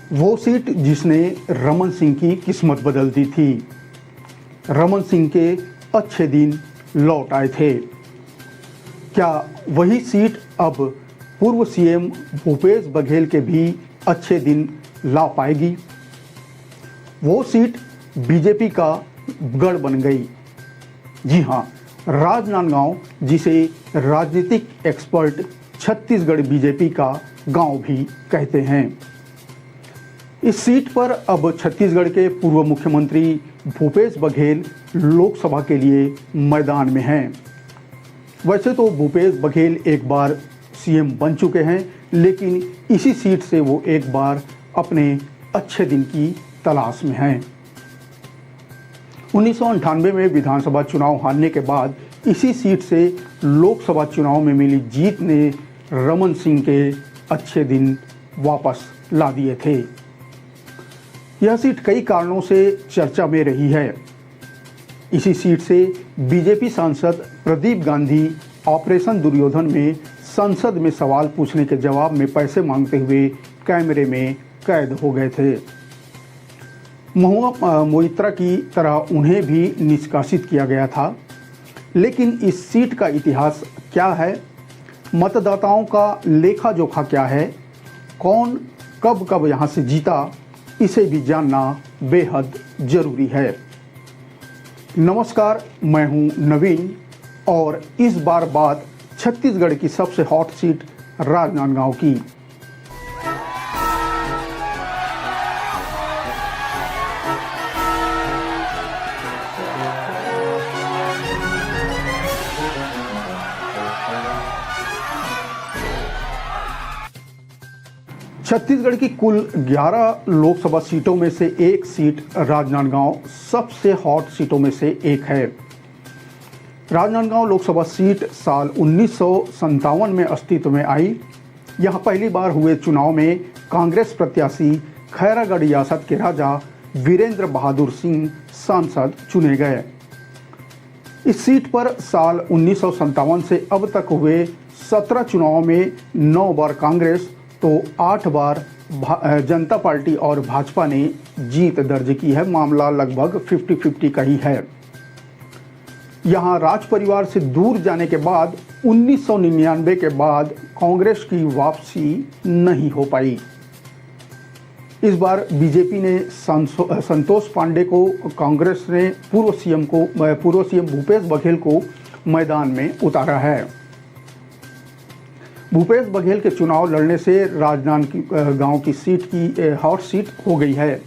वो सीट जिसने रमन सिंह की किस्मत बदल दी थी। रमन सिंह के अच्छे दिन लौट आए थे। क्या वही सीट अब पूर्व सीएम भूपेश बघेल के भी अच्छे दिन ला पाएगी? वो सीट बीजेपी का गढ़ बन गई। जी हाँ, राजनांदगांव, जिसे राजनीतिक एक्सपर्ट छत्तीसगढ़ बीजेपी का गांव भी कहते हैं। इस सीट पर अब छत्तीसगढ़ के पूर्व मुख्यमंत्री भूपेश बघेल लोकसभा के लिए मैदान में हैं। वैसे तो भूपेश बघेल एक बार सीएम बन चुके हैं, लेकिन इसी सीट से वो एक बार अपने अच्छे दिन की तलाश में हैं। 1998 में विधानसभा चुनाव हारने के बाद इसी सीट से लोकसभा चुनाव में मिली जीत ने रमन सिंह के अच्छे दिन वापस ला दिए थे। यह सीट कई कारणों से चर्चा में रही है। इसी सीट से बीजेपी सांसद प्रदीप गांधी ऑपरेशन दुर्योधन में संसद में सवाल पूछने के जवाब में पैसे मांगते हुए कैमरे में कैद हो गए थे। महुआ मोइत्रा की तरह उन्हें भी निष्कासित किया गया था। लेकिन इस सीट का इतिहास क्या है, मतदाताओं का लेखा जोखा क्या है, कौन कब कब यहाँ से जीता, इसे भी जानना बेहद जरूरी है। नमस्कार, मैं हूँ नवीन और इस बार बात छत्तीसगढ़ की सबसे हॉट सीट राजनांदगांव की। छत्तीसगढ़ की कुल 11 लोकसभा सीटों में से एक सीट राजनांदगांव सबसे हॉट सीटों में से एक है। राजनांदगांव लोकसभा सीट साल 1957 में अस्तित्व में आई। यहां पहली बार हुए चुनाव में कांग्रेस प्रत्याशी खैरागढ़ रियासत के राजा वीरेंद्र बहादुर सिंह सांसद चुने गए। इस सीट पर साल 1957 से अब तक हुए 17 चुनावों में 9 बार कांग्रेस तो 8 बार जनता पार्टी और भाजपा ने जीत दर्ज की है। मामला लगभग 50-50 का ही है। यहां राज परिवार से दूर जाने के बाद 1999 के बाद कांग्रेस की वापसी नहीं हो पाई। इस बार बीजेपी ने संतोष पांडे को, कांग्रेस ने पूर्व सीएम भूपेश बघेल को मैदान में उतारा है। भूपेश बघेल के चुनाव लड़ने से राजनांदगांव की सीट की हॉट सीट हो गई है।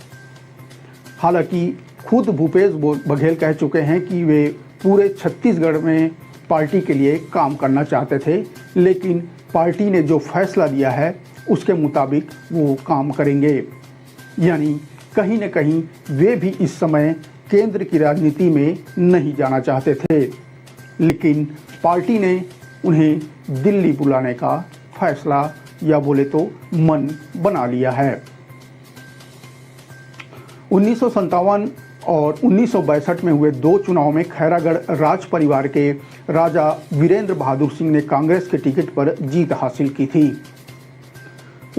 हालांकि खुद भूपेश बघेल कह चुके हैं कि वे पूरे छत्तीसगढ़ में पार्टी के लिए काम करना चाहते थे, लेकिन पार्टी ने जो फैसला दिया है उसके मुताबिक वो काम करेंगे। यानी कहीं न कहीं वे भी इस समय केंद्र की राजनीति में नहीं जाना चाहते थे, लेकिन पार्टी ने उन्हें दिल्ली बुलाने का फैसला या बोले तो मन बना लिया है। 1957 और 1962 में हुए 2 चुनाव में खैरागढ़ राज परिवार के राजा वीरेंद्र बहादुर सिंह ने कांग्रेस के टिकट पर जीत हासिल की थी।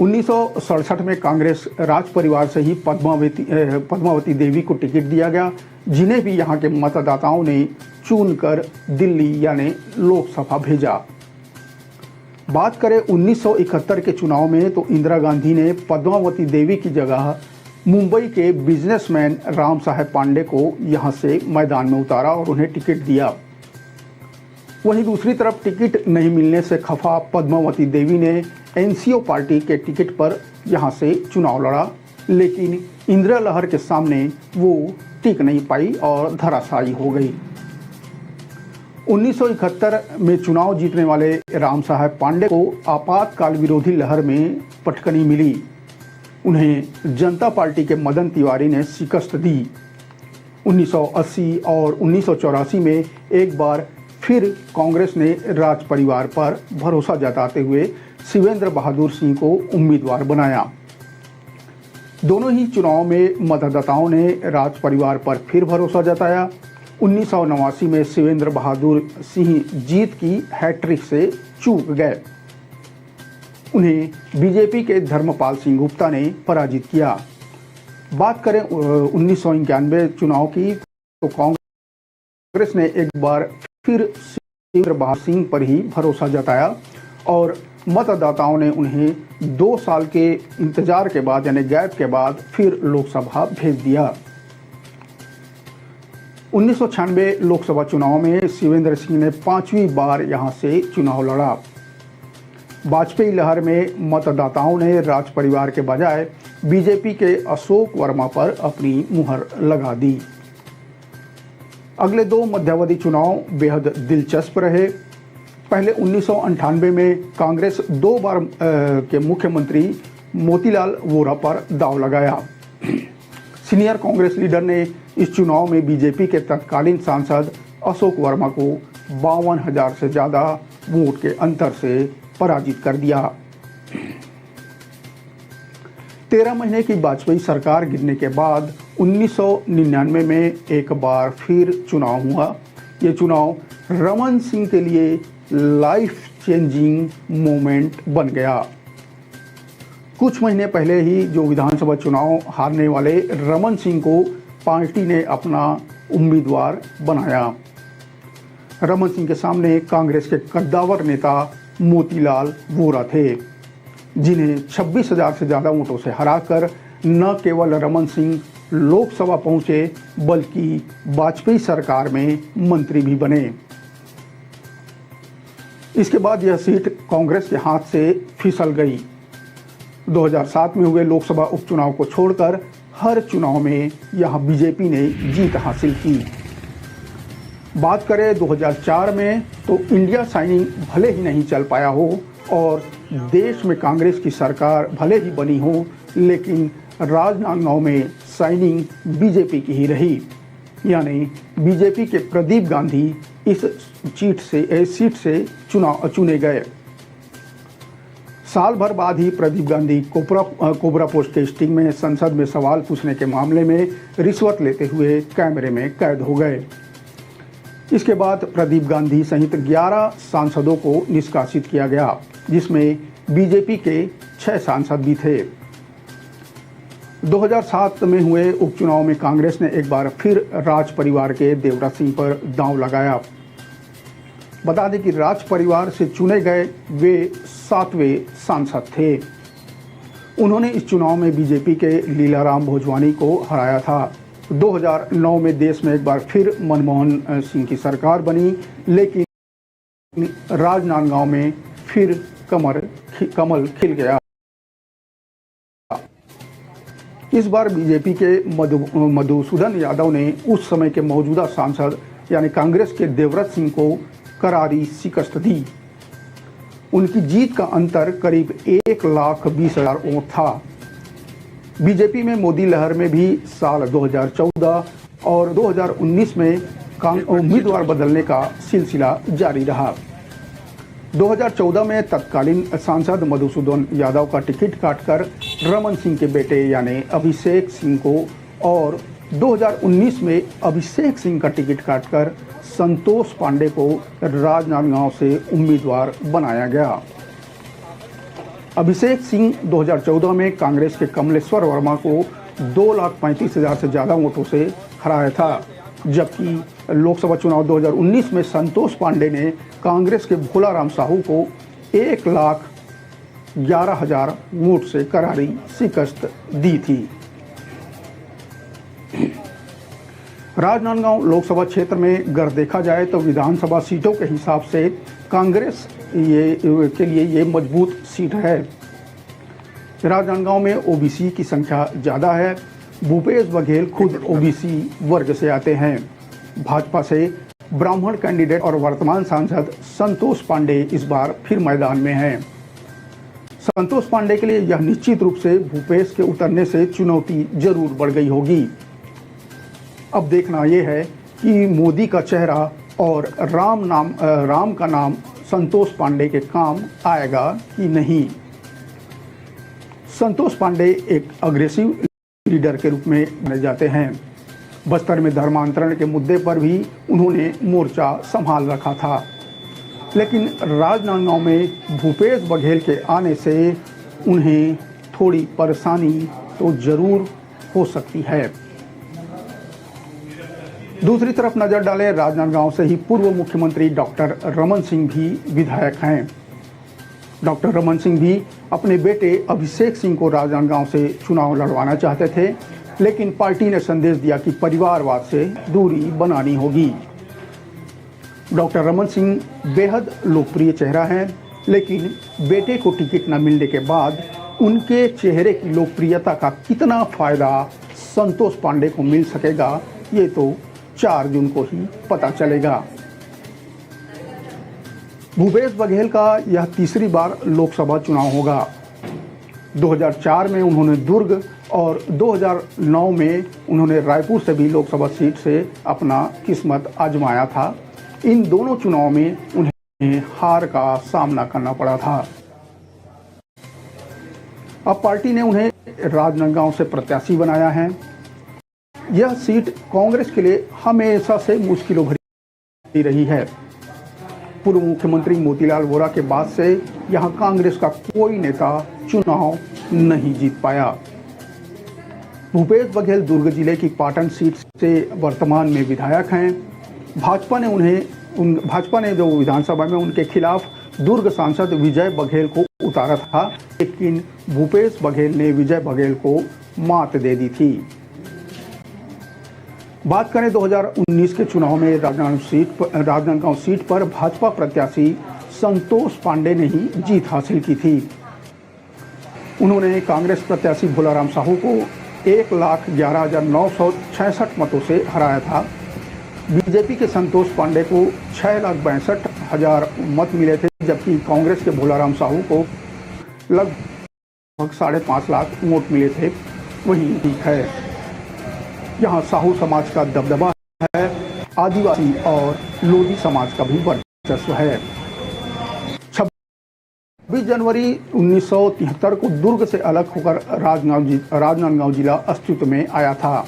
1967 में कांग्रेस राज परिवार से ही पद्मावती देवी को टिकट दिया गया, जिन्हें भी यहाँ के मतदाताओं ने चुनकर दिल्ली यानी लोकसभा भेजा। बात करें 1971 के चुनाव में तो इंदिरा गांधी ने पद्मावती देवी की जगह मुंबई के बिजनेसमैन राम साहेब पांडे को यहां से मैदान में उतारा और उन्हें टिकट दिया। वहीं दूसरी तरफ टिकट नहीं मिलने से खफा पद्मावती देवी ने एनसीओ पार्टी के टिकट पर यहां से चुनाव लड़ा, लेकिन इंदिरा लहर के सामने वो टिक नहीं पाई और धराशायी हो गई। 1971 में चुनाव जीतने वाले राम साहेब पांडे को आपातकाल विरोधी लहर में पटकनी मिली। उन्हें जनता पार्टी के मदन तिवारी ने शिकस्त दी। 1980 और 1984 में एक बार फिर कांग्रेस ने राज परिवार पर भरोसा जताते हुए शिवेंद्र बहादुर सिंह को उम्मीदवार बनाया। दोनों ही चुनाव में मतदाताओं ने राज परिवार पर फिर भरोसा जताया। 1989 में शिवेंद्र बहादुर सिंह जीत की हैट्रिक से चूक गए। उन्हें बीजेपी के धर्मपाल सिंह गुप्ता ने पराजित किया। बात करें 1991 चुनाव की तो कांग्रेस ने एक बार फिर शिवेंद्र बहादुर सिंह पर ही भरोसा जताया और मतदाताओं ने उन्हें 2 साल के इंतजार के बाद यानी गैप के बाद फिर लोकसभा भेज दिया। 1996 लोकसभा चुनाव में शिवेंद्र सिंह ने 5वीं बार यहां से चुनाव लड़ा। वाजपेयी लहर में मतदाताओं ने राज परिवार के बजाय बीजेपी के अशोक वर्मा पर अपनी मुहर लगा दी। अगले 2 मध्यावधि चुनाव बेहद दिलचस्प रहे। पहले 1998 में कांग्रेस 2 बार के मुख्यमंत्री मोतीलाल वोरा पर दांव लगाया। सीनियर कांग्रेस लीडर ने इस चुनाव में बीजेपी के तत्कालीन सांसद अशोक वर्मा को 52,000 से ज़्यादा वोट के अंतर से पराजित कर दिया। 13 महीने की वाजपेयी सरकार गिरने के बाद 1999 में एक बार फिर चुनाव हुआ। ये चुनाव रमन सिंह के लिए लाइफ चेंजिंग मोमेंट बन गया। कुछ महीने पहले ही जो विधानसभा चुनाव हारने वाले रमन सिंह को पार्टी ने अपना उम्मीदवार बनाया। रमन सिंह के सामने कांग्रेस के कद्दावर नेता मोतीलाल वोरा थे, जिन्हें 26,000 से ज़्यादा वोटों से हराकर न केवल रमन सिंह लोकसभा पहुंचे बल्कि वाजपेयी सरकार में मंत्री भी बने। इसके बाद यह सीट कांग्रेस के हाथ से फिसल गई। 2007 में हुए लोकसभा उपचुनाव को छोड़कर हर चुनाव में यहां बीजेपी ने जीत हासिल की। बात करें 2004 में तो इंडिया साइनिंग भले ही नहीं चल पाया हो और देश में कांग्रेस की सरकार भले ही बनी हो, लेकिन राजनांदगांव में साइनिंग बीजेपी की ही रही। यानी बीजेपी के प्रदीप गांधी इस सीट से चुने गए। साल भर बाद ही प्रदीप गांधी कोबरा पोस्ट के स्टिंग में संसद में सवाल पूछने के मामले में रिश्वत लेते हुए कैमरे में कैद हो गए। इसके बाद प्रदीप गांधी सहित 11 सांसदों को निष्कासित किया गया, जिसमें बीजेपी के 6 सांसद भी थे। 2007 में हुए उपचुनाव में कांग्रेस ने एक बार फिर राज परिवार के देवराज सिंह पर दांव लगाया। बता दें कि राज परिवार से चुने गए वे 7वें सांसद थे। उन्होंने इस चुनाव में बीजेपी के लीलाराम भोजवानी को हराया था। 2009 में देश में एक बार फिर मनमोहन सिंह की सरकार बनी, लेकिन राजनांदगांव में फिर कमल खिल गया। इस बार बीजेपी के मधुसूदन यादव ने उस समय के मौजूदा सांसद यानी कांग्रेस के देवव्रत सिंह को करारी शिकस्त दी। उनकी जीत का अंतर करीब 1,20,000 वोट था। बीजेपी में मोदी लहर में भी साल 2014 और 2019 में उम्मीदवार बदलने का सिलसिला जारी रहा। 2014 में तत्कालीन सांसद मधुसूदन यादव का टिकट काटकर रमन सिंह के बेटे यानी अभिषेक सिंह को और 2019 में अभिषेक सिंह का टिकट काटकर संतोष पांडे को राजनांदगांव से उम्मीदवार बनाया गया। अभिषेक सिंह 2014 में कांग्रेस के कमलेश्वर वर्मा को 2,35,000 से ज़्यादा वोटों से हराया था, जबकि लोकसभा चुनाव 2019 में संतोष पांडे ने कांग्रेस के भोलाराम साहू को 1,11,000 वोट से करारी शिकस्त दी थी। राजनांदगांव लोकसभा क्षेत्र में अगर देखा जाए तो विधानसभा सीटों के हिसाब से कांग्रेस के लिए ये मजबूत सीट है। राजनांदगांव में ओबीसी की संख्या ज़्यादा है। भूपेश बघेल खुद ओबीसी वर्ग से आते हैं। भाजपा से ब्राह्मण कैंडिडेट और वर्तमान सांसद संतोष पांडे इस बार फिर मैदान में हैं। संतोष पांडे के लिए यह निश्चित रूप से भूपेश के उतरने से चुनौती जरूर बढ़ गई होगी। अब देखना यह है कि मोदी का चेहरा और राम का नाम संतोष पांडे के काम आएगा कि नहीं। संतोष पांडे एक अग्रेसिव लीडर के रूप में माने जाते हैं। बस्तर में धर्मांतरण के मुद्दे पर भी उन्होंने मोर्चा संभाल रखा था। लेकिन राजनांदगांव में भूपेश बघेल के आने से उन्हें थोड़ी परेशानी तो जरूर हो सकती है। दूसरी तरफ नजर डालें, राजनांदगांव से ही पूर्व मुख्यमंत्री डॉक्टर रमन सिंह भी विधायक हैं। डॉक्टर रमन सिंह भी अपने बेटे अभिषेक सिंह को राजनांदगांव से चुनाव लड़वाना चाहते थे, लेकिन पार्टी ने संदेश दिया कि परिवारवाद से दूरी बनानी होगी। डॉक्टर रमन सिंह बेहद लोकप्रिय चेहरा हैं, लेकिन बेटे को टिकट न मिलने के बाद उनके चेहरे की लोकप्रियता का कितना फायदा संतोष पांडे को मिल सकेगा, ये तो 4 जून को ही पता चलेगा। भूपेश बघेल का यह तीसरी बार लोकसभा चुनाव होगा। 2004 में उन्होंने दुर्ग और 2009 में उन्होंने रायपुर से भी लोकसभा सीट से अपना किस्मत आजमाया था। इन दोनों चुनाव में उन्हें हार का सामना करना पड़ा था। अब पार्टी ने उन्हें राजनांदगांव से प्रत्याशी बनाया है। यह सीट कांग्रेस के लिए हमेशा से मुश्किलों भरी रही है। पूर्व मुख्यमंत्री मोतीलाल वोरा के बाद से यहां कांग्रेस का कोई नेता चुनाव नहीं जीत पाया। भूपेश बघेल दुर्ग जिले की पाटन सीट से वर्तमान में विधायक हैं। भाजपा ने जो विधानसभा में उनके खिलाफ दुर्ग सांसद विजय बघेल को उतारा था, लेकिन भूपेश बघेल ने विजय बघेल को मात दे दी थी। बात करें 2019 के चुनाव में राजनांदगांव सीट पर भाजपा प्रत्याशी संतोष पांडे ने ही जीत हासिल की थी। उन्होंने कांग्रेस प्रत्याशी भोलाराम साहू को 1,11,966 मतों से हराया था। बीजेपी के संतोष पांडे को 6,62,000 मत मिले थे, जबकि कांग्रेस के भोलाराम साहू को लगभग 5.5 लाख वोट मिले थे। वही ठीक है, यहाँ साहू समाज का दबदबा है, आदिवासी और लोधी समाज का भी वर्चस्व है। 26 जनवरी 1973 को दुर्ग से अलग होकर राजनांदगांव जिला अस्तित्व में आया था।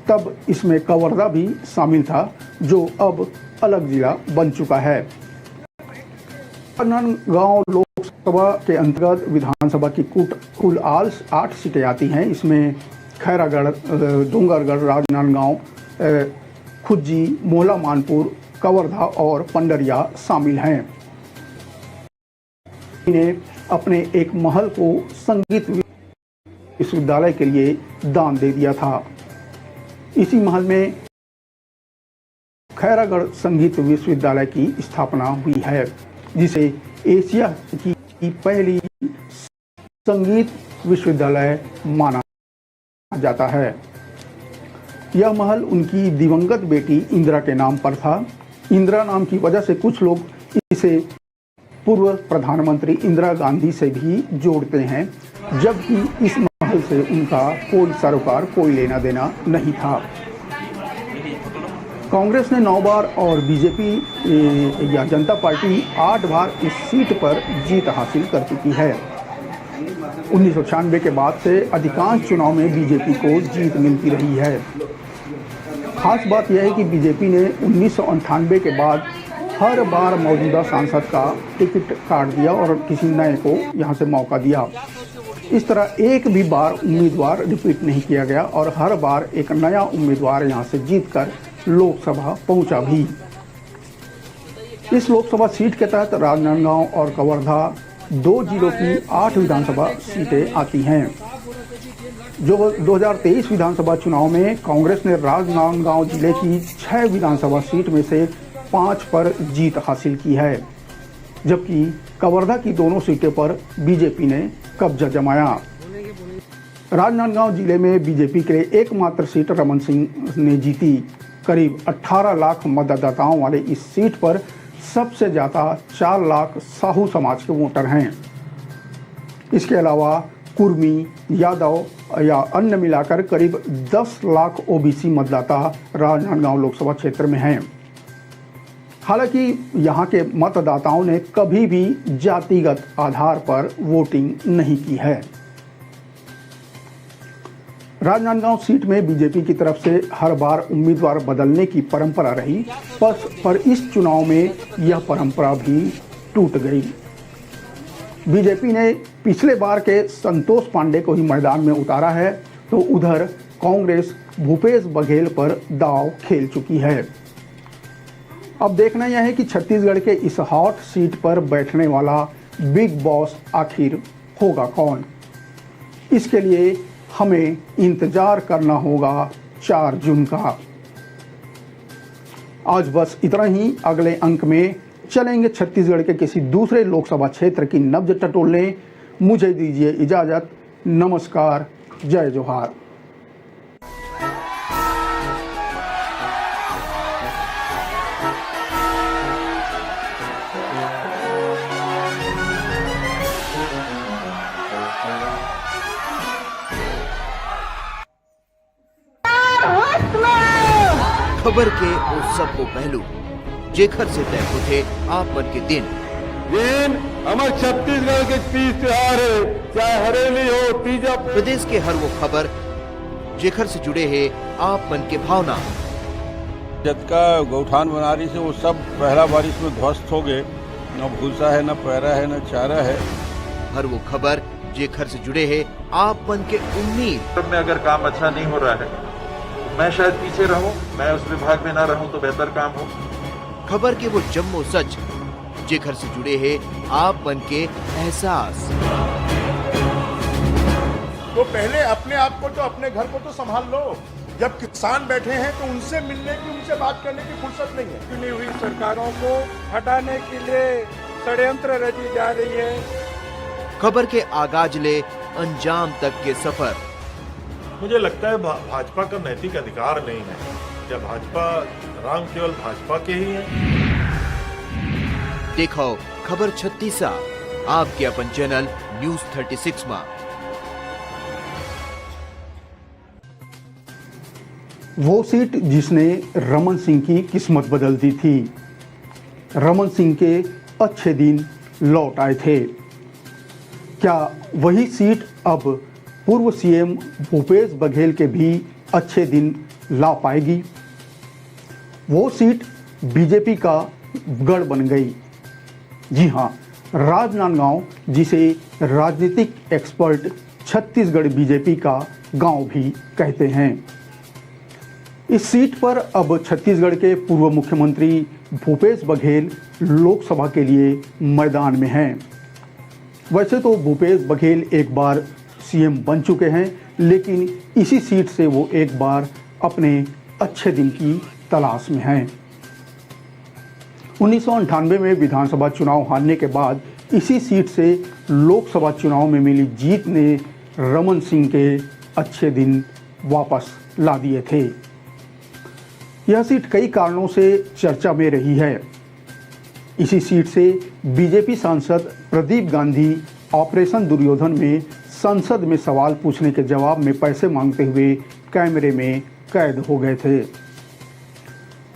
तब इसमें कवर्धा भी शामिल था, जो अब अलग जिला बन चुका है। राजनांदगांव लोकसभा के अंतर्गत विधानसभा की कुल 8 सीटें आती हैं। इसमें खैरागढ़, डोंगरगढ़, राजनांदगांव, खुज्जी, मोहला मानपुर, कवर्धा और पंडरिया शामिल हैं। इन्हें अपने एक महल को संगीत विश्वविद्यालय के लिए दान दे दिया था। इसी महल में खैरागढ़ संगीत विश्वविद्यालय की स्थापना हुई है, जिसे एशिया की पहली संगीत विश्वविद्यालय माना जाता है। यह महल उनकी दिवंगत बेटी इंदिरा के नाम पर था। इंदिरा नाम की वजह से कुछ लोग इसे पूर्व प्रधानमंत्री इंदिरा गांधी से भी जोड़ते हैं, जबकि इस महल से उनका कोई सरोकार, कोई लेना देना नहीं था। कांग्रेस ने 9 बार और बीजेपी या जनता पार्टी 8 बार इस सीट पर जीत हासिल कर चुकी है। 1996 के बाद से अधिकांश चुनाव में बीजेपी को जीत मिलती रही है। खास बात यह है कि बीजेपी ने 1998 के बाद हर बार मौजूदा सांसद का टिकट काट दिया और किसी नए को यहां से मौका दिया। इस तरह एक भी बार उम्मीदवार रिपीट नहीं किया गया और हर बार एक नया उम्मीदवार यहां से जीतकर लोकसभा पहुंचा भी। इस लोकसभा सीट के तहत राजनांदगांव और कवर्धा 2 जिलों की 8 विधानसभा सीटें आती हैं। जो 2023 विधानसभा चुनाव में कांग्रेस ने राजनांदगांव जिले की 6 विधानसभा सीट में से 5 पर जीत हासिल की है, जबकि कवर्धा की दोनों सीटों पर बीजेपी ने कब्जा जमाया। राजनांदगांव जिले में बीजेपी के लिए एकमात्र सीट रमन सिंह ने जीती। करीब 18 लाख मतदाताओं वाले इस सीट पर सबसे ज़्यादा 4 लाख साहू समाज के वोटर हैं। इसके अलावा कुर्मी, यादव या अन्य मिलाकर करीब 10 लाख ओबीसी मतदाता राजनांदगांव लोकसभा क्षेत्र में हैं। हालांकि यहाँ के मतदाताओं ने कभी भी जातिगत आधार पर वोटिंग नहीं की है। राजनांदगांव सीट में बीजेपी की तरफ से हर बार उम्मीदवार बदलने की परंपरा रही, पर इस चुनाव में यह परंपरा भी टूट गई। बीजेपी ने पिछले बार के संतोष पांडे को ही मैदान में उतारा है, तो उधर कांग्रेस भूपेश बघेल पर दांव खेल चुकी है। अब देखना यह है कि छत्तीसगढ़ के इस हॉट सीट पर बैठने वाला बिग बॉस आखिर होगा कौन। इसके लिए हमें इंतजार करना होगा 4 जून का। आज बस इतना ही। अगले अंक में चलेंगे छत्तीसगढ़ के किसी दूसरे लोकसभा क्षेत्र की नब्ज टटोलने। मुझे दीजिए इजाजत। नमस्कार, जय जोहार। खबर के उस सब को पहलू जेखर से तय होते आप मन के दिन हमारे छत्तीसगढ़ के तीज त्योहार है, चाहे हरेली हो तीजा। प्रदेश के हर वो खबर जेखर से जुड़े हैं आप मन के भावना। जतका गौठान बना रही से वो सब पहला बारिश में ध्वस्त हो गए। न भूसा है, न पैरा है, न चारा है। हर वो खबर जेखर से जुड़े हैं आप मन के उम्मीद। में अगर काम अच्छा नहीं हो रहा है, मैं शायद पीछे रहूं, मैं उस विभाग में ना रहूं तो बेहतर काम हो। खबर के वो जम्मो सच जेखर से जुड़े हैं आप मन के एहसास। तो पहले अपने आप को, तो अपने घर को तो संभाल लो। जब किसान बैठे हैं तो उनसे मिलने की, उनसे बात करने की फुर्सत नहीं है। चुनी हुई सरकारों को हटाने के लिए षड्यंत्र रची जा रही है। खबर के आगाज ले अंजाम तक के सफर। मुझे लगता है भाजपा का नैतिक अधिकार नहीं है। जब भाजपा, राम केवल भाजपा के ही है। देखो खबर 36 आपके अपन चैनल न्यूज 36 में। वो सीट जिसने रमन सिंह की किस्मत बदल दी थी। रमन सिंह के अच्छे दिन लौट आए थे। क्या वही सीट अब पूर्व सीएम भूपेश बघेल के भी अच्छे दिन ला पाएगी? वो सीट बीजेपी का गढ़ बन गई। जी हां, राजनांदगांव, जिसे राजनीतिक एक्सपर्ट छत्तीसगढ़ बीजेपी का गांव भी कहते हैं। इस सीट पर अब छत्तीसगढ़ के पूर्व मुख्यमंत्री भूपेश बघेल लोकसभा के लिए मैदान में हैं। वैसे तो भूपेश बघेल एक बार सीएम बन चुके हैं, लेकिन इसी सीट से वो एक बार अपने अच्छे दिन की तलाश में हैं। 1998 में विधानसभा चुनाव हारने के बाद इसी सीट से लोकसभा चुनाव में मिली जीत ने रमन सिंह के अच्छे दिन वापस ला दिए थे। यह सीट कई कारणों से चर्चा में रही है। इसी सीट से बीजेपी सांसद प्रदीप गांधी ऑपरेशन दुर्योधन में संसद में सवाल पूछने के जवाब में पैसे मांगते हुए कैमरे में कैद हो गए थे।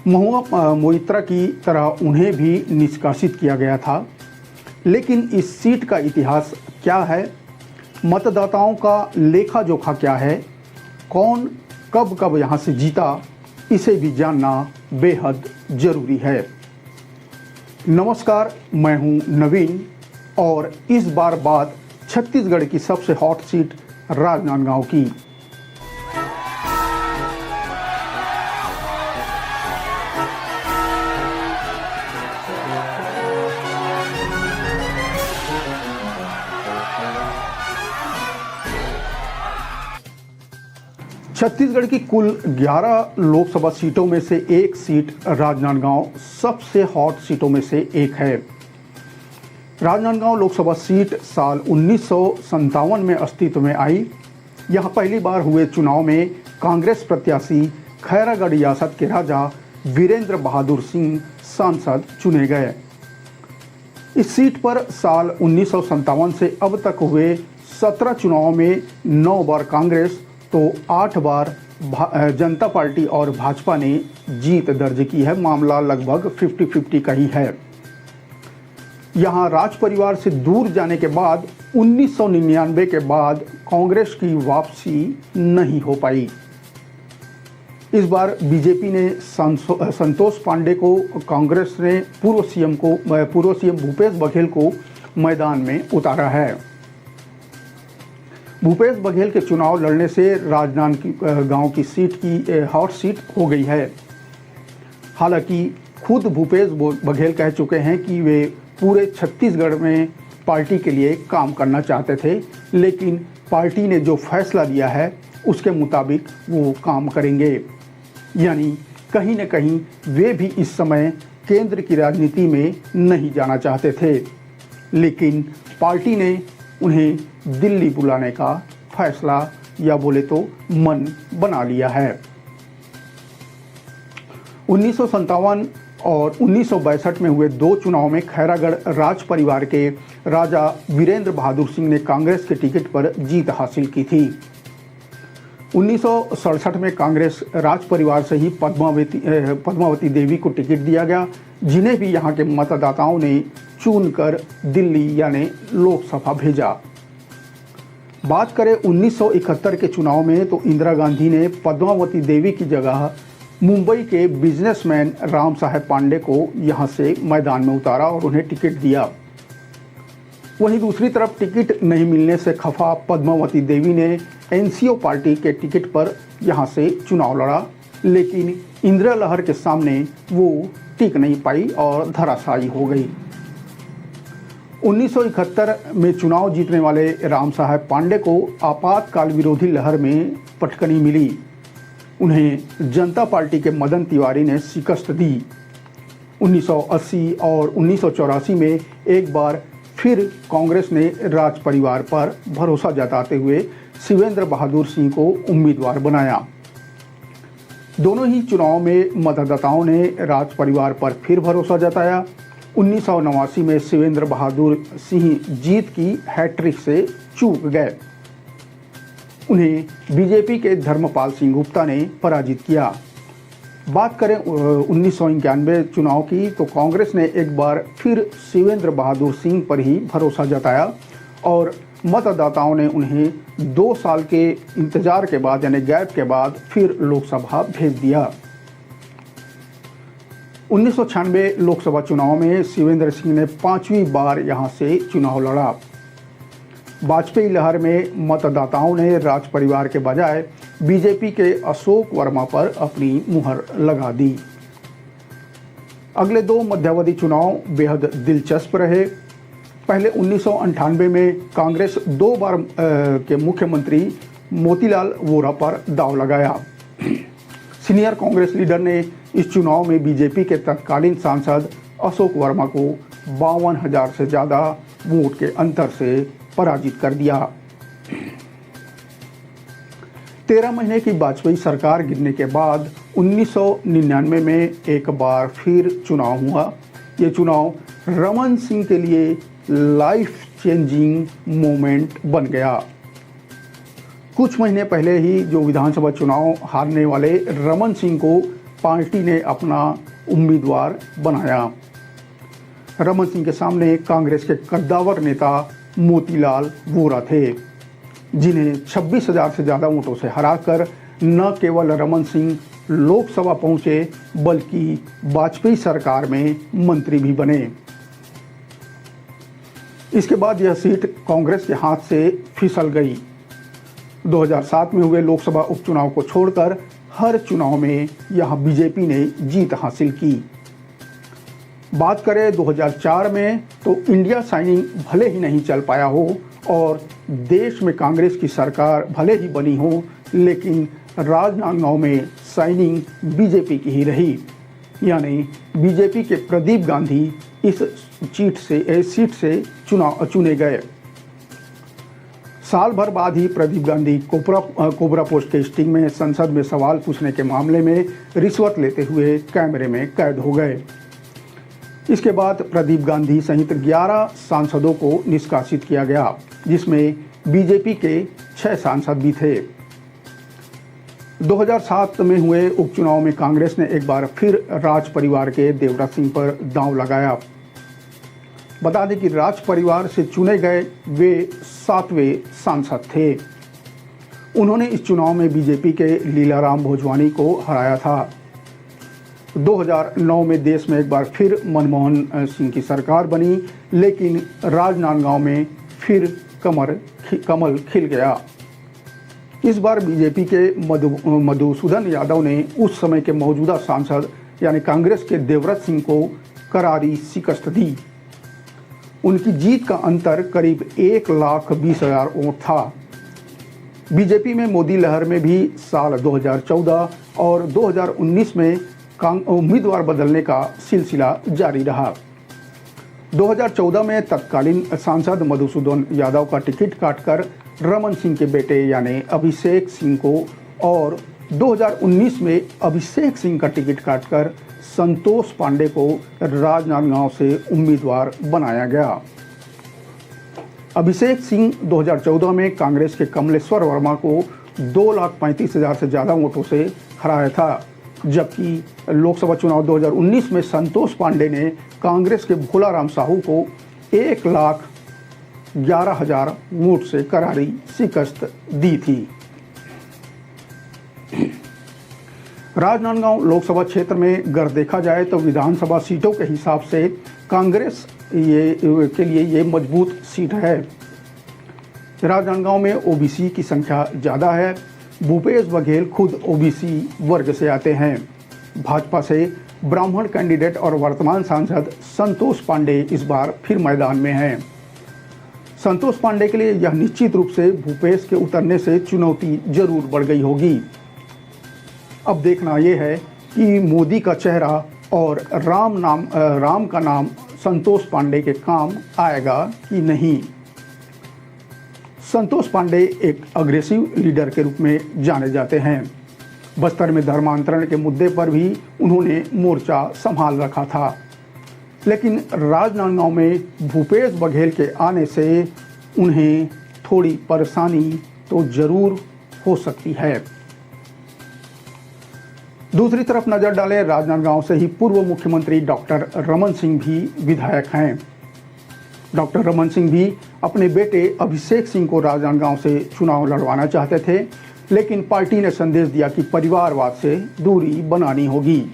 महुआ मोइत्रा की तरह उन्हें भी निष्कासित किया गया था। लेकिन इस सीट का इतिहास क्या है, मतदाताओं का लेखा जोखा क्या है, कौन कब कब यहाँ से जीता, इसे भी जानना बेहद जरूरी है। नमस्कार, मैं हूँ नवीन और इस बार बात छत्तीसगढ़ की सबसे हॉट सीट राजनांदगांव की। छत्तीसगढ़ की कुल 11 लोकसभा सीटों में से एक सीट राजनांदगांव सबसे हॉट सीटों में से एक है। राजनांदगांव लोकसभा सीट साल 1957 में अस्तित्व में आई। यहां पहली बार हुए चुनाव में कांग्रेस प्रत्याशी खैरागढ़ रियासत के राजा वीरेंद्र बहादुर सिंह सांसद चुने गए। इस सीट पर साल 1957 से अब तक हुए 17 चुनावों में 9 बार कांग्रेस तो 8 बार जनता पार्टी और भाजपा ने जीत दर्ज की है। मामला लगभग 50-50 का ही है। यहाँ राज परिवार से दूर जाने के बाद 1999 के बाद कांग्रेस की वापसी नहीं हो पाई। इस बार बीजेपी ने संतोष पांडे को, कांग्रेस ने पूर्व सीएम भूपेश बघेल को मैदान में उतारा है। भूपेश बघेल के चुनाव लड़ने से राजनांदगांव की सीट की हॉट सीट हो गई है। हालांकि खुद भूपेश बघेल कह चुके हैं कि वे पूरे छत्तीसगढ़ में पार्टी के लिए काम करना चाहते थे, लेकिन पार्टी ने जो फैसला दिया है उसके मुताबिक वो काम करेंगे। यानी कहीं न कहीं वे भी इस समय केंद्र की राजनीति में नहीं जाना चाहते थे, लेकिन पार्टी ने उन्हें दिल्ली बुलाने का फैसला या बोले तो मन बना लिया है। 1957 और 1962 में हुए 2 चुनाव में खैरागढ़ राज परिवार के राजा वीरेंद्र बहादुर सिंह ने कांग्रेस के टिकट पर जीत हासिल की थी। 1967 में कांग्रेस राज परिवार से ही पद्मावती देवी को टिकट दिया गया, जिन्हें भी यहाँ के मतदाताओं ने चुनकर दिल्ली यानी लोकसभा भेजा। बात करें 1971 के चुनाव में तो इंदिरा गांधी ने पद्मावती देवी की जगह मुंबई के बिजनेसमैन राम साहेब पांडे को यहां से मैदान में उतारा और उन्हें टिकट दिया। वहीं दूसरी तरफ टिकट नहीं मिलने से खफा पद्मावती देवी ने एनसीओ पार्टी के टिकट पर यहां से चुनाव लड़ा, लेकिन इंदिरा लहर के सामने वो टिक नहीं पाई और धराशायी हो गई। 1971 में चुनाव जीतने वाले राम साहेब पांडे को आपातकाल विरोधी लहर में पटकनी मिली। उन्हें जनता पार्टी के मदन तिवारी ने शिकस्त दी। 1980 और 1984 में एक बार फिर कांग्रेस ने राज परिवार पर भरोसा जताते हुए शिवेंद्र बहादुर सिंह को उम्मीदवार बनाया। दोनों ही चुनाव में मतदाताओं ने राज परिवार पर फिर भरोसा जताया। 1989 में शिवेंद्र बहादुर सिंह जीत की हैट्रिक से चूक गए। उन्हें बीजेपी के धर्मपाल सिंह गुप्ता ने पराजित किया। बात करें 1991 चुनाव की तो कांग्रेस ने एक बार फिर शिवेंद्र बहादुर सिंह पर ही भरोसा जताया और मतदाताओं ने उन्हें 2 साल के इंतजार के बाद यानी गैप के बाद फिर लोकसभा भेज दिया। 1996 लोकसभा चुनाव में शिवेंद्र सिंह ने 5वीं बार यहां से चुनाव लड़ा। वाजपेयी लहर में मतदाताओं ने राज परिवार के बजाय बीजेपी के अशोक वर्मा पर अपनी मुहर लगा दी। अगले 2 मध्यावधि चुनाव बेहद दिलचस्प रहे। पहले 1998 में कांग्रेस 2 बार के मुख्यमंत्री मोतीलाल वोरा पर दांव लगाया। सीनियर कांग्रेस लीडर ने इस चुनाव में बीजेपी के तत्कालीन सांसद अशोक वर्मा को 52,000 से ज़्यादा वोट के अंतर से पराजित कर दिया। 13 महीने की वाजपेयी सरकार गिरने के बाद 1999 में एक बार फिर चुनाव हुआ। ये चुनाव रमन सिंह के लिए लाइफ चेंजिंग मोमेंट बन गया। कुछ महीने पहले ही जो विधानसभा चुनाव हारने वाले रमन सिंह को पार्टी ने अपना उम्मीदवार बनाया। रमन सिंह के सामने कांग्रेस के कद्दावर नेता मोतीलाल वोरा थे, जिन्हें 26,000 से ज़्यादा वोटों से हराकर न केवल रमन सिंह लोकसभा पहुंचे बल्कि वाजपेयी सरकार में मंत्री भी बने। इसके बाद यह सीट कांग्रेस के हाथ से फिसल गई। 2007 में हुए लोकसभा उपचुनाव को छोड़कर हर चुनाव में यहां बीजेपी ने जीत हासिल की। बात करें 2004 में तो इंडिया साइनिंग भले ही नहीं चल पाया हो और देश में कांग्रेस की सरकार भले ही बनी हो, लेकिन राजनांदगांव में साइनिंग बीजेपी की ही रही। यानी बीजेपी के प्रदीप गांधी इस सीट से चुने गए। साल भर बाद ही प्रदीप गांधी कोबरा पोस्ट के स्टिंग में संसद में सवाल पूछने के मामले में रिश्वत लेते हुए कैमरे में कैद हो गए। इसके बाद प्रदीप गांधी सहित 11 सांसदों को निष्कासित किया गया, जिसमें बीजेपी के 6 सांसद भी थे। 2007 में हुए उपचुनाव में कांग्रेस ने एक बार फिर राज परिवार के देवराज सिंह पर दांव लगाया, बता दें कि राज परिवार से चुने गए वे 7वें सांसद थे। उन्होंने इस चुनाव में बीजेपी के लीलाराम भोजवानी को हराया था। 2009 में देश में एक बार फिर मनमोहन सिंह की सरकार बनी, लेकिन राजनांदगांव में फिर कमल खिल गया। इस बार बीजेपी के मधुसूदन यादव ने उस समय के मौजूदा सांसद यानी कांग्रेस के देवव्रत सिंह को करारी शिकस्त दी। उनकी जीत का अंतर करीब 1,20,000 वोट था। बीजेपी में मोदी लहर में भी साल 2014 और 2019 में उम्मीदवार बदलने का सिलसिला जारी रहा। 2014 में तत्कालीन सांसद मधुसूदन यादव का टिकट काटकर रमन सिंह के बेटे यानी अभिषेक सिंह को और 2019 में अभिषेक सिंह का टिकट काटकर संतोष पांडे को राजनांदगांव से उम्मीदवार बनाया गया। अभिषेक सिंह 2014 में कांग्रेस के कमलेश्वर वर्मा को 2,35,000 से ज़्यादा वोटों से हराया था, जबकि लोकसभा चुनाव 2019 में संतोष पांडे ने कांग्रेस के भोलाराम साहू को 1,11,000 वोट से करारी शिकस्त दी थी। राजनांदगांव लोकसभा क्षेत्र में अगर देखा जाए तो विधानसभा सीटों के हिसाब से कांग्रेस के लिए ये मजबूत सीट है। राजनांदगांव में ओबीसी की संख्या ज़्यादा है। भूपेश बघेल खुद ओबीसी वर्ग से आते हैं। भाजपा से ब्राह्मण कैंडिडेट और वर्तमान सांसद संतोष पांडे इस बार फिर मैदान में हैं। संतोष पांडे के लिए यह निश्चित रूप से भूपेश के उतरने से चुनौती जरूर बढ़ गई होगी। अब देखना यह है कि मोदी का चेहरा और राम का नाम संतोष पांडे के काम आएगा कि नहीं। संतोष पांडे एक अग्रेसिव लीडर के रूप में जाने जाते हैं। बस्तर में धर्मांतरण के मुद्दे पर भी उन्होंने मोर्चा संभाल रखा था, लेकिन राजनांदगांव में भूपेश बघेल के आने से उन्हें थोड़ी परेशानी तो जरूर हो सकती है। दूसरी तरफ नजर डालें, राजनांदगांव से ही पूर्व मुख्यमंत्री डॉक्टर रमन सिंह भी विधायक हैं। डॉक्टर रमन सिंह भी अपने बेटे अभिषेक सिंह को राजनांदगांव से चुनाव लड़वाना चाहते थे, लेकिन पार्टी ने संदेश दिया कि परिवारवाद से दूरी बनानी होगी।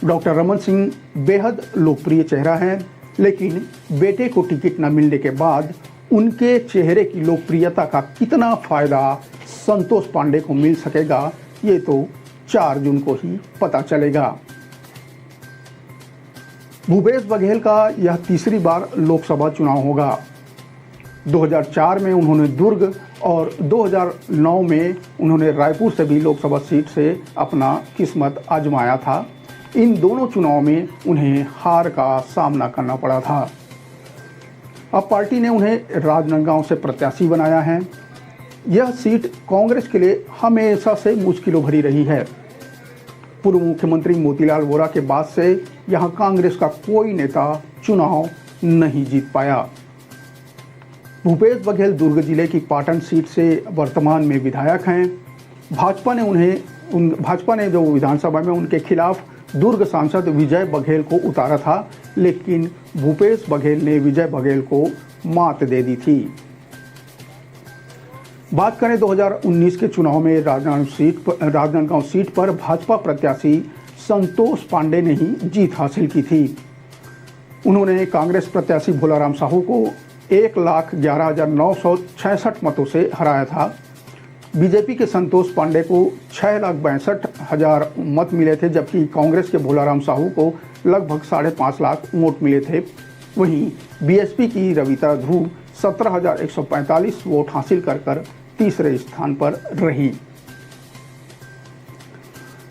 डॉक्टर रमन सिंह बेहद लोकप्रिय चेहरा हैं, लेकिन बेटे को टिकट न मिलने के बाद उनके चेहरे की लोकप्रियता का कितना फायदा संतोष पांडे को मिल सकेगा, ये तो 4 जून को ही पता चलेगा। भूपेश बघेल का यह तीसरी बार लोकसभा चुनाव होगा। 2004 में उन्होंने दुर्ग और 2009 में उन्होंने रायपुर से भी लोकसभा सीट से अपना किस्मत आजमाया था। इन दोनों चुनाव में उन्हें हार का सामना करना पड़ा था। अब पार्टी ने उन्हें राजनांदगांव से प्रत्याशी बनाया है। यह सीट कांग्रेस के लिए हमेशा से मुश्किलों भरी रही है। पूर्व मुख्यमंत्री मोतीलाल वोरा के बाद से यहां कांग्रेस का कोई नेता चुनाव नहीं जीत पाया। भूपेश बघेल दुर्ग जिले की पाटन सीट से वर्तमान में विधायक हैं। भाजपा ने जो विधानसभा में उनके खिलाफ दुर्ग सांसद विजय बघेल को उतारा था, लेकिन भूपेश बघेल ने विजय बघेल को मात दे दी थी। बात करें 2019 के चुनाव में राजनांदगांव सीट पर भाजपा प्रत्याशी संतोष पांडे ने ही जीत हासिल की थी। उन्होंने कांग्रेस प्रत्याशी भोलाराम साहू को 1,11,966 मतों से हराया था। बीजेपी के संतोष पांडे को 6,62,000 मत मिले थे, जबकि कांग्रेस के भोलाराम साहू को लगभग 5.5 लाख वोट मिले थे। वहीं बीएसपी की रविता ध्रुव 17,145 वोट हासिल कर तीसरे स्थान पर रही।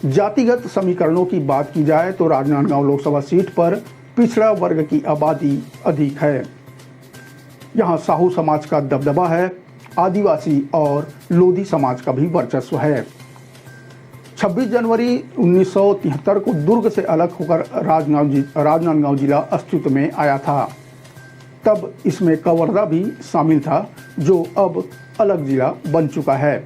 जातिगत समीकरणों की बात की जाए तो राजनांदगांव लोकसभा सीट पर पिछड़ा वर्ग की आबादी अधिक है। यहां साहू समाज का दबदबा है। आदिवासी और लोधी समाज का भी वर्चस्व है। 26 जनवरी 1973 को दुर्ग से अलग होकर राजनांदगांव जिला अस्तित्व में आया था। तब इसमें कवर्धा भी शामिल था, जो अब अलग जिला बन चुका है।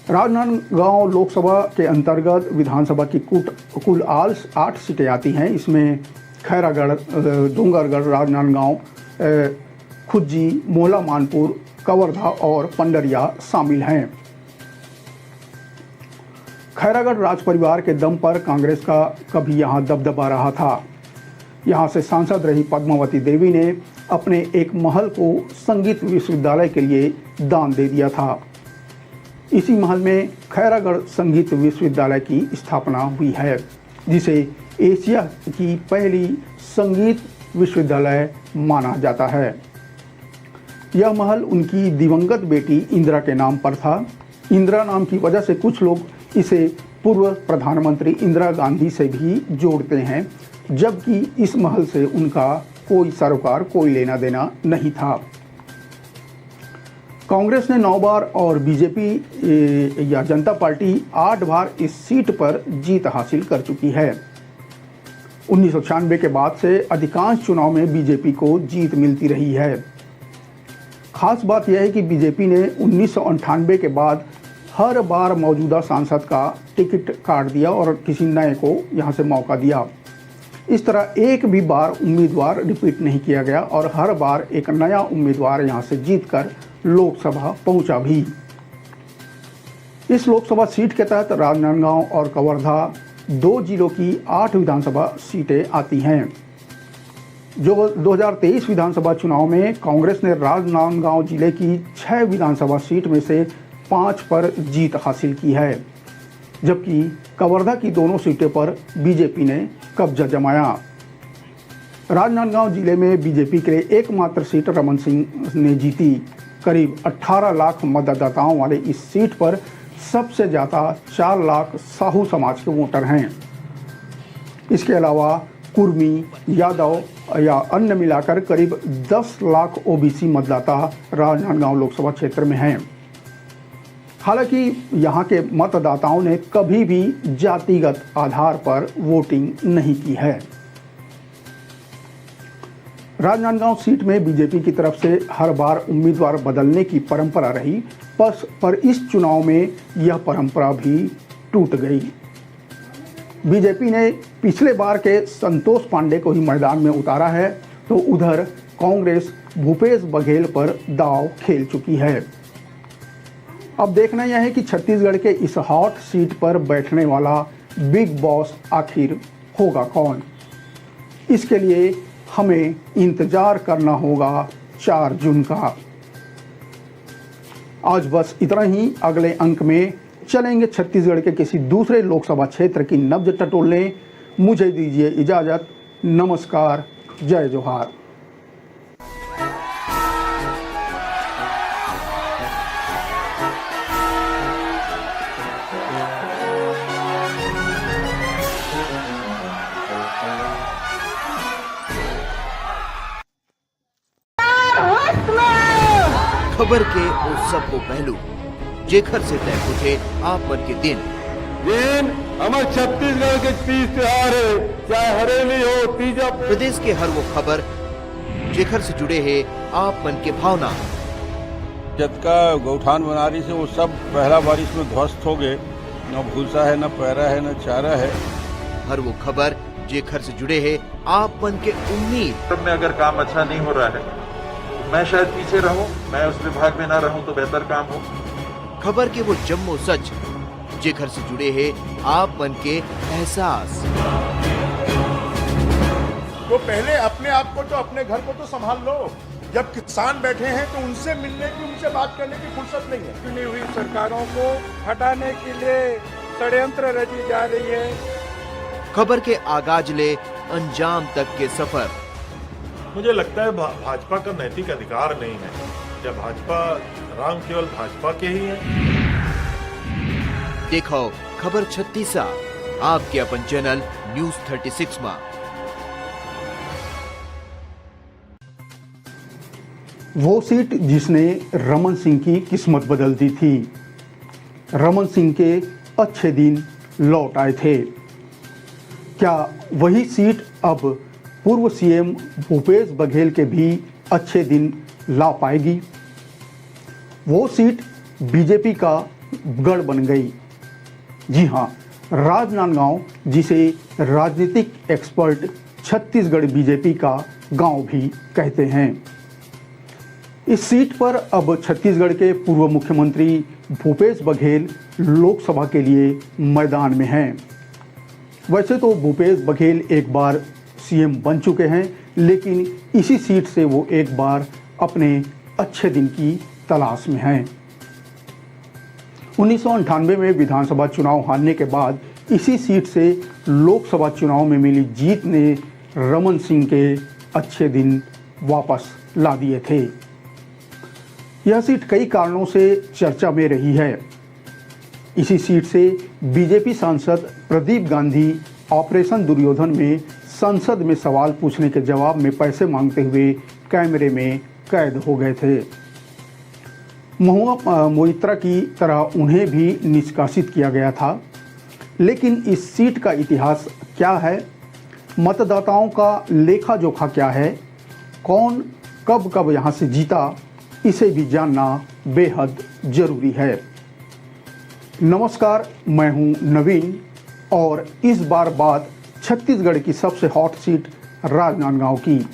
राजनांदगांव लोकसभा के अंतर्गत विधानसभा की कुल 8 सीटें आती हैं। इसमें खैरागढ़, डूंगरगढ़, राजनांदगांव, खुज्जी, मोहला मानपुर, कवर्धा और पंडरिया शामिल हैं। खैरागढ़ राज परिवार के दम पर कांग्रेस का कभी यहाँ दबदबा रहा था। यहाँ से सांसद रही पद्मावती देवी ने अपने एक महल को संगीत विश्वविद्यालय के लिए दान दे दिया था। इसी महल में खैरागढ़ संगीत विश्वविद्यालय की स्थापना हुई है, जिसे एशिया की पहली संगीत विश्वविद्यालय माना जाता है। यह महल उनकी दिवंगत बेटी इंदिरा के नाम पर था। इंदिरा नाम की वजह से कुछ लोग इसे पूर्व प्रधानमंत्री इंदिरा गांधी से भी जोड़ते हैं, जबकि इस महल से उनका कोई सरोकार, कोई लेना देना नहीं था। कांग्रेस ने 9 बार और बीजेपी या जनता पार्टी 8 बार इस सीट पर जीत हासिल कर चुकी है। 1996 के बाद से अधिकांश चुनाव में बीजेपी को जीत मिलती रही है। खास बात यह है कि बीजेपी ने 1998 के बाद हर बार मौजूदा सांसद का टिकट काट दिया और किसी नए को यहां से मौका दिया। इस तरह एक भी बार उम्मीदवार रिपीट नहीं किया गया और हर बार एक नया उम्मीदवार यहां से जीतकर लोकसभा पहुंचा भी। इस लोकसभा सीट के तहत राजनांदगांव और कवर्धा 2 जिलों की 8 विधानसभा सीटें आती हैं। जो 2023 विधानसभा चुनाव में कांग्रेस ने राजनांदगांव जिले की 6 विधानसभा सीट में से 5 पर जीत हासिल की है, जबकि कवर्धा की दोनों सीटों पर बीजेपी ने कब्जा जमाया। राजनांदगांव जिले में बीजेपी के लिए एकमात्र सीट रमन सिंह ने जीती। करीब 18 लाख मतदाताओं वाले इस सीट पर सबसे ज़्यादा 4 लाख साहू समाज के वोटर हैं। इसके अलावा कुर्मी, यादव या अन्य मिलाकर करीब 10 लाख ओबीसी मतदाता राजनांदगांव लोकसभा क्षेत्र में हैं। हालांकि यहाँ के मतदाताओं ने कभी भी जातिगत आधार पर वोटिंग नहीं की है। राजनांदगांव सीट में बीजेपी की तरफ से हर बार उम्मीदवार बदलने की परंपरा रही, पर इस चुनाव में यह परंपरा भी टूट गई। बीजेपी ने पिछले बार के संतोष पांडे को ही मैदान में उतारा है, तो उधर कांग्रेस भूपेश बघेल पर दांव खेल चुकी है। अब देखना यह है कि छत्तीसगढ़ के इस हॉट सीट पर बैठने वाला बिग बॉस आखिर होगा कौन। इसके लिए हमें इंतजार करना होगा 4 जून का। आज बस इतना ही। अगले अंक में चलेंगे छत्तीसगढ़ के किसी दूसरे लोकसभा क्षेत्र की नब्ज टटोलने। मुझे दीजिए इजाजत। नमस्कार, जय जोहार। खबर के उस सबको पहलू जेखर से तय उठे आप मन के दिन हमारे छत्तीसगढ़ के तीज त्योहार है, चाहे हरेली हो, तीजा। प्रदेश के हर वो खबर जेखर से जुड़े हैं आप मन के भावना। जतका गौठान बना रही से वो सब पहला बारिश में ध्वस्त हो गए। न भूसा है, न पैरा है, न चारा है। हर वो खबर जेखर से जुड़े हैं आप मन के उम्मीद। में अगर काम अच्छा नहीं हो रहा है, मैं शायद पीछे रहूं, मैं उस विभाग में ना रहूं तो बेहतर काम हो। खबर के वो जम्मो सच जेखर से जुड़े हैं आप मन के एहसास। तो पहले अपने आप को तो, अपने घर को तो संभाल लो। जब किसान बैठे हैं तो उनसे मिलने की, उनसे बात करने की फुर्सत नहीं है। चुनी हुई सरकारों को हटाने के लिए षड्यंत्र रची जा रही है। खबर के आगाज ले अंजाम तक के सफर। मुझे लगता है भाजपा का नैतिक अधिकार नहीं है। क्या भाजपा राम केवल भाजपा के ही है? देखो खबर 36 आपके अपन चैनल न्यूज 36 में। वो सीट जिसने रमन सिंह की किस्मत बदल दी थी। रमन सिंह के अच्छे दिन लौट आए थे। क्या वही सीट अब पूर्व सीएम भूपेश बघेल के भी अच्छे दिन ला पाएगी? वो सीट बीजेपी का गढ़ बन गई। जी हाँ, राजनांदगांव, जिसे राजनीतिक एक्सपर्ट छत्तीसगढ़ बीजेपी का गांव भी कहते हैं। इस सीट पर अब छत्तीसगढ़ के पूर्व मुख्यमंत्री भूपेश बघेल लोकसभा के लिए मैदान में हैं। वैसे तो भूपेश बघेल एक बार सीएम बन चुके हैं, लेकिन इसी सीट से वो एक बार अपने अच्छे दिन की तलाश में हैं। 1998 में विधानसभा चुनाव हारने के बाद इसी सीट से लोकसभा चुनाव में मिली जीत ने रमन सिंह के अच्छे दिन वापस ला दिए थे। यह सीट कई कारणों से चर्चा में रही है। इसी सीट से बीजेपी सांसद प्रदीप गांधी ऑपरेशन दुर्योधन में संसद में सवाल पूछने के जवाब में पैसे मांगते हुए कैमरे में कैद हो गए थे। महुआ मोइत्रा की तरह उन्हें भी निष्कासित किया गया था। लेकिन इस सीट का इतिहास क्या है, मतदाताओं का लेखा जोखा क्या है, कौन कब कब यहाँ से जीता, इसे भी जानना बेहद जरूरी है। नमस्कार, मैं हूँ नवीन और इस बार बात छत्तीसगढ़ की सबसे हॉट सीट राजनांदगांव की।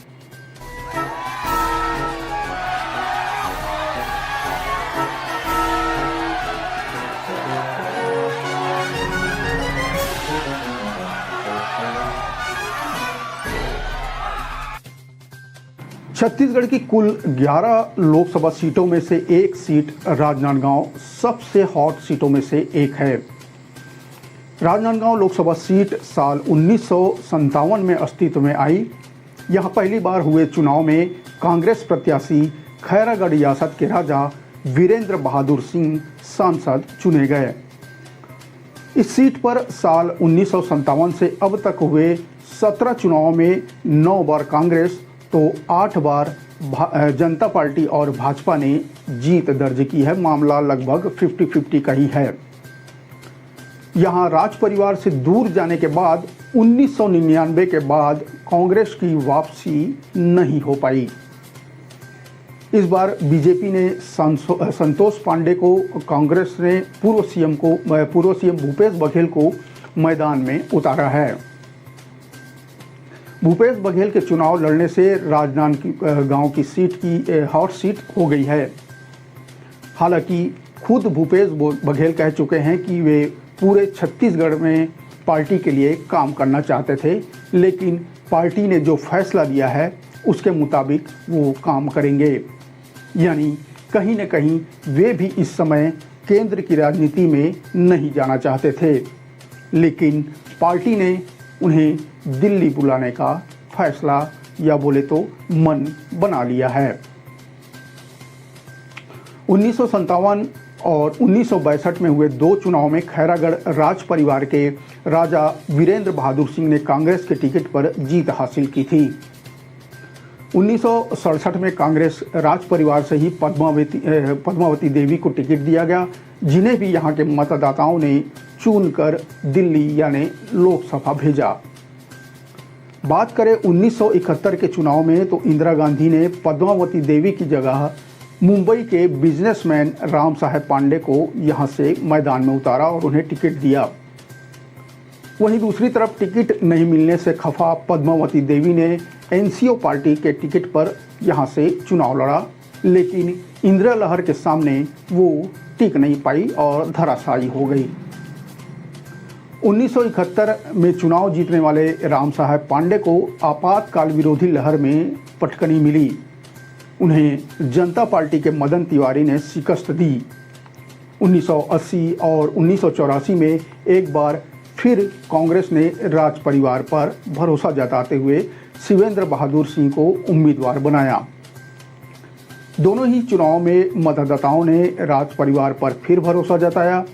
छत्तीसगढ़ की कुल 11 लोकसभा सीटों में से एक सीट राजनांदगांव सबसे हॉट सीटों में से एक है। राजनांदगांव लोकसभा सीट साल 1957 में अस्तित्व में आई। यहां पहली बार हुए चुनाव में कांग्रेस प्रत्याशी खैरागढ़ रियासत के राजा वीरेंद्र बहादुर सिंह सांसद चुने गए। इस सीट पर साल 1957 से अब तक हुए 17 चुनावों में 9 बार कांग्रेस तो 8 बार जनता पार्टी और भाजपा ने जीत दर्ज की है। मामला लगभग 50-50 का ही है। यहां राज परिवार से दूर जाने के बाद 1999 के बाद कांग्रेस की वापसी नहीं हो पाई। इस बार बीजेपी ने संतोष पांडे को, कांग्रेस ने पूर्व सीएम भूपेश बघेल को मैदान में उतारा है। भूपेश बघेल के चुनाव लड़ने से राजनांदगांव की सीट की हॉट सीट हो गई है। हालांकि खुद भूपेश बघेल कह चुके हैं कि वे पूरे छत्तीसगढ़ में पार्टी के लिए काम करना चाहते थे, लेकिन पार्टी ने जो फैसला दिया है उसके मुताबिक वो काम करेंगे। यानी कहीं न कहीं वे भी इस समय केंद्र की राजनीति में नहीं जाना चाहते थे, लेकिन पार्टी ने उन्हें दिल्ली बुलाने का फैसला या बोले तो मन बना लिया है। 1957 और 1962 में हुए 2 चुनाव में खैरागढ़ राज परिवार के राजा वीरेंद्र बहादुर सिंह ने कांग्रेस के टिकट पर जीत हासिल की थी। 1967 में कांग्रेस राज परिवार से ही पद्मावती देवी को टिकट दिया गया, जिन्हें भी यहाँ के मतदाताओं ने चुनकर दिल्ली यानी लोकसभा भेजा। बात करें 1971 के चुनाव में तो इंदिरा गांधी ने पद्मावती देवी की जगह मुंबई के बिजनेसमैन राम साहेब पांडे को यहां से मैदान में उतारा और उन्हें टिकट दिया। वहीं दूसरी तरफ टिकट नहीं मिलने से खफा पद्मावती देवी ने एनसीओ पार्टी के टिकट पर यहां से चुनाव लड़ा, लेकिन इंदिरा लहर के सामने वो टिक नहीं पाई और धराशायी हो गई। 1971 में चुनाव जीतने वाले राम साहेब पांडे को आपातकाल विरोधी लहर में पटकनी मिली। उन्हें जनता पार्टी के मदन तिवारी ने शिकस्त दी। 1980 और 1984 में एक बार फिर कांग्रेस ने राज परिवार पर भरोसा जताते हुए शिवेंद्र बहादुर सिंह को उम्मीदवार बनाया। दोनों ही चुनाव में मतदाताओं ने राज परिवार पर फिर भरोसा जताया।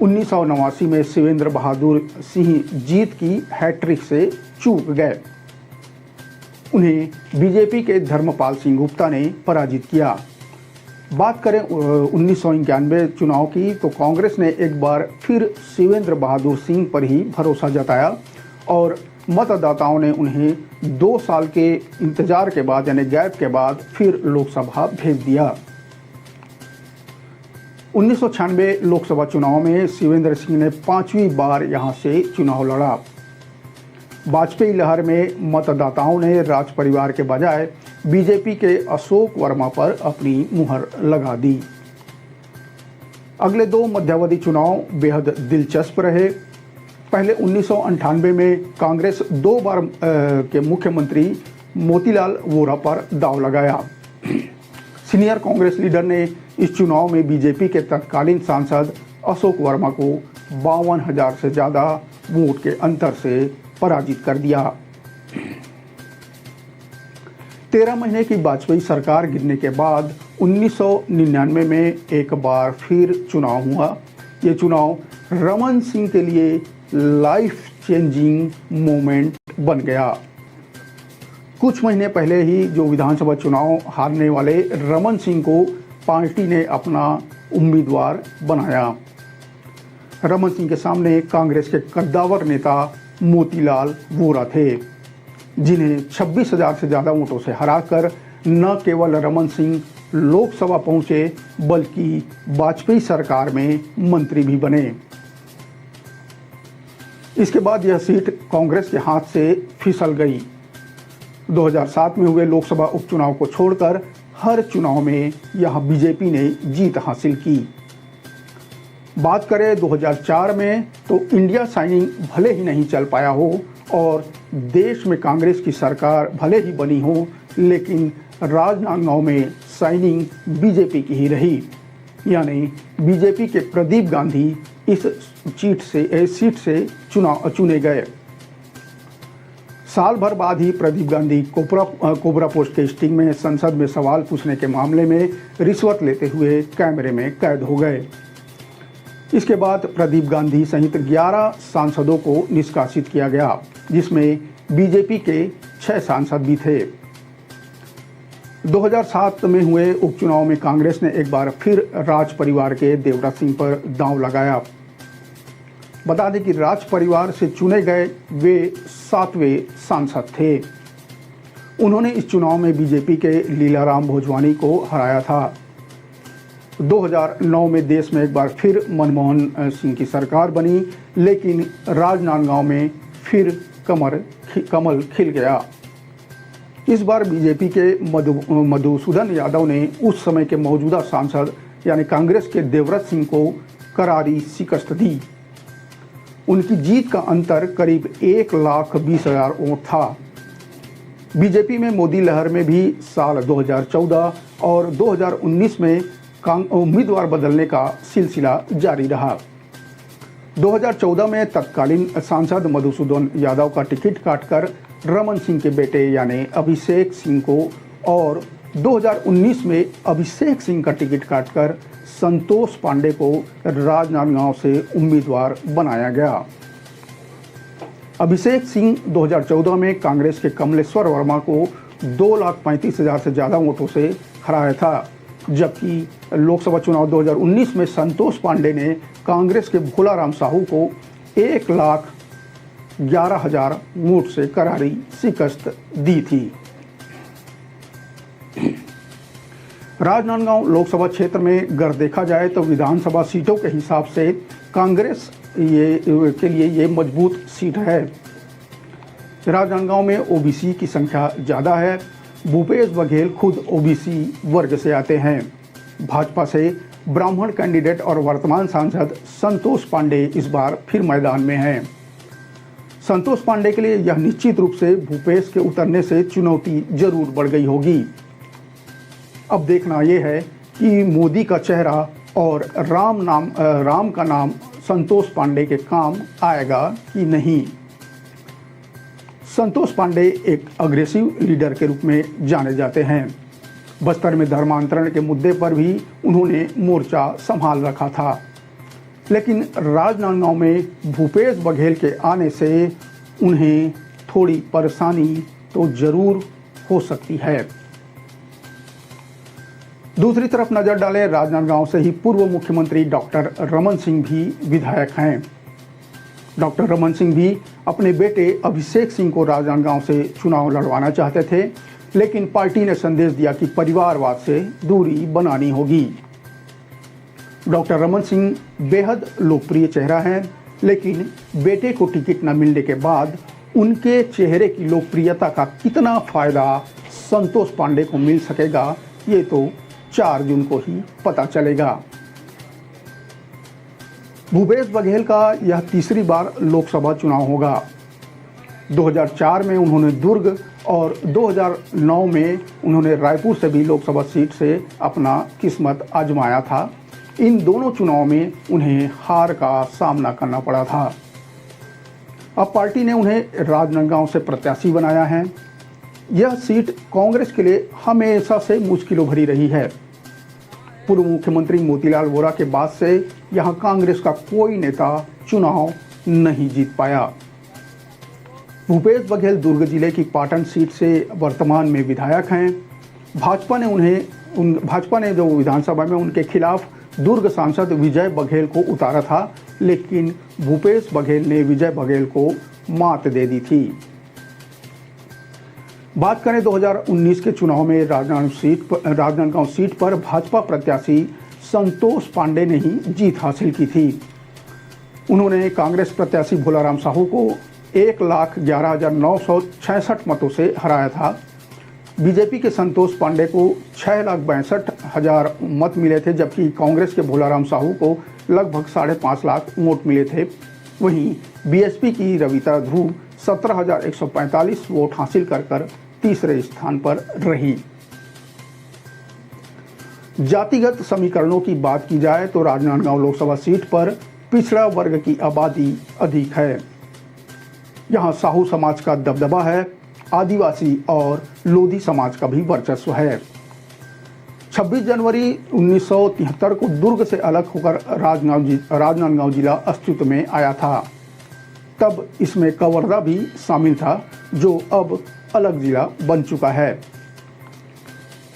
1989 में शिवेंद्र बहादुर सिंह जीत की हैट्रिक से चूक गए। उन्हें बीजेपी के धर्मपाल सिंह गुप्ता ने पराजित किया। बात करें 1991 चुनाव की तो कांग्रेस ने एक बार फिर शिवेंद्र बहादुर सिंह पर ही भरोसा जताया और मतदाताओं ने उन्हें 2 साल के इंतजार के बाद यानी गैप के बाद फिर लोकसभा भेज दिया। 1996 लोकसभा चुनाव में शिवेंद्र सिंह ने 5वीं बार यहां से चुनाव लड़ा। वाजपेयी लहर में मतदाताओं ने राज परिवार के बजाय बीजेपी के अशोक वर्मा पर अपनी मुहर लगा दी। अगले 2 मध्यावधि चुनाव बेहद दिलचस्प रहे। पहले 1998 में कांग्रेस 2 बार के मुख्यमंत्री मोतीलाल वोरा पर दांव लगाया। सीनियर कांग्रेस लीडर ने इस चुनाव में बीजेपी के तत्कालीन सांसद अशोक वर्मा को 52,000 से ज़्यादा वोट के अंतर से पराजित कर दिया। 13 महीने की वाजपेयी सरकार गिरने के बाद 1999 में एक बार फिर चुनाव हुआ। ये चुनाव रमन सिंह के लिए लाइफ चेंजिंग मोमेंट बन गया। कुछ महीने पहले ही जो विधानसभा चुनाव हारने वाले रमन सिंह को पार्टी ने अपना उम्मीदवार बनाया। रमन सिंह के सामने कांग्रेस के कद्दावर नेता मोतीलाल वोरा थे, जिन्हें 26,000 से ज़्यादा वोटों से हराकर न केवल रमन सिंह लोकसभा पहुंचे बल्कि वाजपेयी सरकार में मंत्री भी बने। इसके बाद यह सीट कांग्रेस के हाथ से फिसल गई। 2007 में हुए लोकसभा उपचुनाव को छोड़कर हर चुनाव में यहां बीजेपी ने जीत हासिल की। बात करें 2004 में तो इंडिया साइनिंग भले ही नहीं चल पाया हो और देश में कांग्रेस की सरकार भले ही बनी हो, लेकिन राजनांदगांव में साइनिंग बीजेपी की ही रही। यानी बीजेपी के प्रदीप गांधी इस सीट से चुने गए। साल भर बाद ही प्रदीप गांधी कोबरा पोस्ट के स्टिंग में संसद में सवाल पूछने के मामले में रिश्वत लेते हुए कैमरे में कैद हो गए। इसके बाद प्रदीप गांधी सहित 11 सांसदों को निष्कासित किया गया, जिसमें बीजेपी के 6 सांसद भी थे। 2007 में हुए उपचुनाव में कांग्रेस ने एक बार फिर राज परिवार के देवराज सिंह पर दांव लगाया। बता दें कि राज परिवार से चुने गए वे 7वें सांसद थे। उन्होंने इस चुनाव में बीजेपी के लीलाराम भोजवानी को हराया था। 2009 में देश में एक बार फिर मनमोहन सिंह की सरकार बनी, लेकिन राजनांदगांव में फिर कमल खिल गया। इस बार बीजेपी के मधुसूदन यादव ने उस समय के मौजूदा सांसद यानी कांग्रेस के देवराज सिंह को करारी शिकस्त दी। उनकी जीत का अंतर करीब 1,20,000 वोट था। बीजेपी में मोदी लहर में भी साल 2014 और 2019 में उम्मीदवार बदलने का सिलसिला जारी रहा। 2014 में तत्कालीन सांसद मधुसूदन यादव का टिकट काटकर रमन सिंह के बेटे यानी अभिषेक सिंह को और 2019 में अभिषेक सिंह का टिकट काटकर संतोष पांडे को राजनांदगांव से उम्मीदवार बनाया गया। अभिषेक सिंह 2014 में कांग्रेस के कमलेश्वर वर्मा को 2,35,000 से ज़्यादा वोटों से हराया था, जबकि लोकसभा चुनाव 2019 में संतोष पांडे ने कांग्रेस के भोलाराम साहू को 1,11,000 वोट से करारी शिकस्त दी थी। राजनांदगांव लोकसभा क्षेत्र में अगर देखा जाए तो विधानसभा सीटों के हिसाब से कांग्रेस के लिए ये मजबूत सीट है। राजनांदगांव में ओबीसी की संख्या ज़्यादा है। भूपेश बघेल खुद ओबीसी वर्ग से आते हैं। भाजपा से ब्राह्मण कैंडिडेट और वर्तमान सांसद संतोष पांडे इस बार फिर मैदान में हैं। संतोष पांडे के लिए यह निश्चित रूप से भूपेश के उतरने से चुनौती जरूर बढ़ गई होगी। अब देखना यह है कि मोदी का चेहरा और राम का नाम संतोष पांडे के काम आएगा कि नहीं। संतोष पांडे एक अग्रेसिव लीडर के रूप में जाने जाते हैं। बस्तर में धर्मांतरण के मुद्दे पर भी उन्होंने मोर्चा संभाल रखा था, लेकिन राजनांदगांव में भूपेश बघेल के आने से उन्हें थोड़ी परेशानी तो जरूर हो सकती है। दूसरी तरफ नजर डालें, राजनांदगांव से ही पूर्व मुख्यमंत्री डॉक्टर रमन सिंह भी विधायक हैं। डॉक्टर रमन सिंह भी अपने बेटे अभिषेक सिंह को राजनांदगांव से चुनाव लड़वाना चाहते थे, लेकिन पार्टी ने संदेश दिया कि परिवारवाद से दूरी बनानी होगी। डॉक्टर रमन सिंह बेहद लोकप्रिय चेहरा हैं, लेकिन बेटे को टिकट न मिलने के बाद उनके चेहरे की लोकप्रियता का कितना फायदा संतोष पांडे को मिल सकेगा, ये तो 4 जून को ही पता चलेगा। भूपेश बघेल का यह तीसरी बार लोकसभा चुनाव होगा। 2004 में उन्होंने दुर्ग और 2009 में उन्होंने रायपुर से भी लोकसभा सीट से अपना किस्मत आजमाया था। इन दोनों चुनाव में उन्हें हार का सामना करना पड़ा था। अब पार्टी ने उन्हें राजनांदगांव से प्रत्याशी बनाया है। यह सीट कांग्रेस के लिए हमेशा से मुश्किलों भरी रही है। पूर्व मुख्यमंत्री मोतीलाल वोरा के बाद से यहां कांग्रेस का कोई नेता चुनाव नहीं जीत पाया। भूपेश बघेल दुर्ग जिले की पाटन सीट से वर्तमान में विधायक हैं। भाजपा ने जो विधानसभा में उनके खिलाफ दुर्ग सांसद विजय बघेल को उतारा था, लेकिन भूपेश बघेल ने विजय बघेल को मात दे दी थी। बात करें 2019 के चुनाव में राजनांदगांव सीट पर भाजपा प्रत्याशी संतोष पांडे ने ही जीत हासिल की थी। उन्होंने कांग्रेस प्रत्याशी भोलाराम साहू को 1,11,966 मतों से हराया था। बीजेपी के संतोष पांडे को 6,62,000 मत मिले थे, जबकि कांग्रेस के भोलाराम साहू को लगभग 5.5 लाख वोट मिले थे। वहीं बीएसपी की रविता ध्रुव 17,145 वोट हासिल कर तीसरे स्थान पर रही। जातिगत समीकरणों की बात की जाए तो राजनांदगांव लोकसभा सीट पर पिछड़ा वर्ग की आबादी अधिक है। यहाँ साहू समाज का दबदबा है, आदिवासी और लोधी समाज का भी वर्चस्व है। 26 जनवरी 1973 को दुर्ग से अलग होकर राजनांदगांव जिला अस्तित्व में आया था। तब इसमें कवर्धा भी शामिल था, जो अब अलग जिला बन चुका है।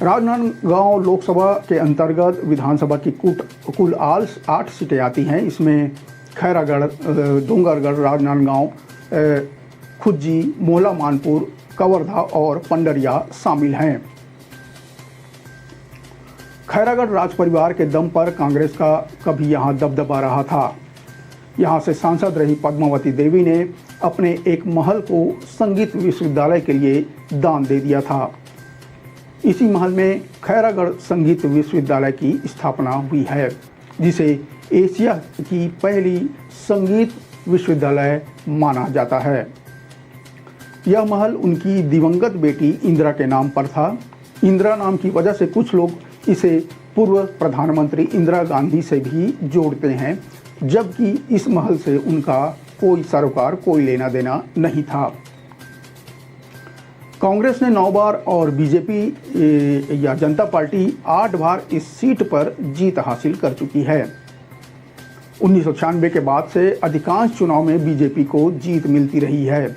राजनांदगांव लोकसभा के अंतर्गत विधानसभा की कुल 8 सीटें आती हैं। इसमें खैरागढ़, डोंगरगढ़, राजनांदगांव, खुज्जी, मोहला मानपुर, कवर्धा और पंडरिया शामिल हैं। खैरागढ़ राज परिवार के दम पर कांग्रेस का कभी यहाँ दबदबा रहा था। यहाँ से सांसद रही पद्मावती देवी ने अपने एक महल को संगीत विश्वविद्यालय के लिए दान दे दिया था। इसी महल में खैरागढ़ संगीत विश्वविद्यालय की स्थापना हुई है, जिसे एशिया की पहली संगीत विश्वविद्यालय माना जाता है। यह महल उनकी दिवंगत बेटी इंदिरा के नाम पर था। इंदिरा नाम की वजह से कुछ लोग इसे पूर्व प्रधानमंत्री इंदिरा गांधी से भी जोड़ते हैं, जबकि इस महल से उनका कोई सरोकार, कोई लेना देना नहीं था। कांग्रेस ने 9 बार और बीजेपी या जनता पार्टी 8 बार इस सीट पर जीत हासिल कर चुकी है। 1996 के बाद से अधिकांश चुनाव में बीजेपी को जीत मिलती रही है।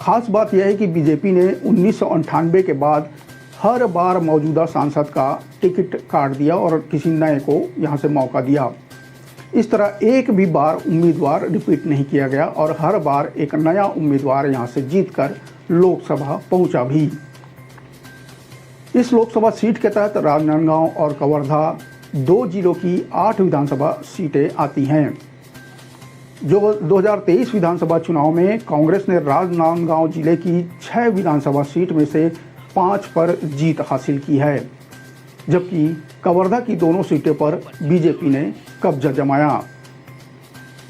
खास बात यह है कि बीजेपी ने 1998 के बाद हर बार मौजूदा सांसद का टिकट काट दिया और किसी नए को यहां से मौका दिया। इस तरह एक भी बार उम्मीदवार रिपीट नहीं किया गया और हर बार एक नया उम्मीदवार यहां से जीतकर लोकसभा पहुंचा भी। इस लोकसभा सीट के तहत राजनांदगांव और कवर्धा 2 जिलों की 8 विधानसभा सीटें आती हैं। जो 2023 विधानसभा चुनाव में कांग्रेस ने राजनांदगांव जिले की 6 विधानसभा सीट में से 5 पर जीत हासिल की है, जबकि कवर्धा की दोनों सीटों पर बीजेपी ने कब्जा जमाया।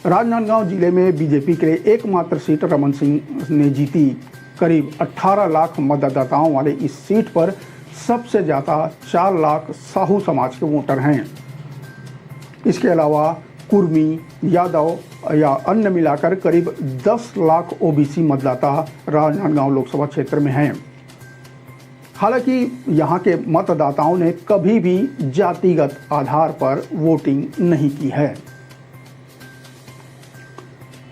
राजनांदगांव जिले में बीजेपी के लिए एकमात्र सीट रमन सिंह ने जीती। करीब 18 लाख मतदाताओं वाले इस सीट पर सबसे ज़्यादा 4 लाख साहू समाज के वोटर हैं। इसके अलावा कुर्मी, यादव या अन्य मिलाकर करीब 10 लाख ओबीसी मतदाता राजनांदगांव लोकसभा क्षेत्र में हैं। हालांकि यहाँ के मतदाताओं ने कभी भी जातिगत आधार पर वोटिंग नहीं की है।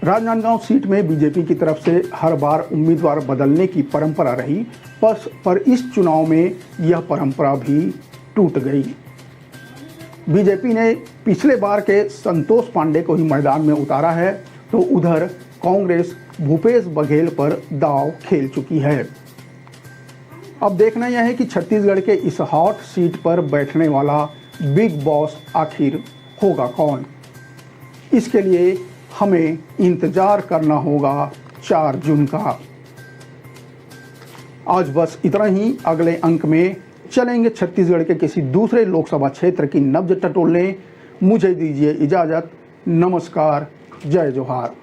राजनांदगांव सीट में बीजेपी की तरफ से हर बार उम्मीदवार बदलने की परंपरा रही, पर इस चुनाव में यह परंपरा भी टूट गई। बीजेपी ने पिछले बार के संतोष पांडे को ही मैदान में उतारा है, तो उधर कांग्रेस भूपेश बघेल पर दांव खेल चुकी है। अब देखना यह है कि छत्तीसगढ़ के इस हॉट सीट पर बैठने वाला बिग बॉस आखिर होगा कौन। इसके लिए हमें इंतजार करना होगा 4 जून का। आज बस इतना ही। अगले अंक में चलेंगे छत्तीसगढ़ के किसी दूसरे लोकसभा क्षेत्र की नब्ज टटोलने। मुझे दीजिए इजाजत। नमस्कार, जय जोहार।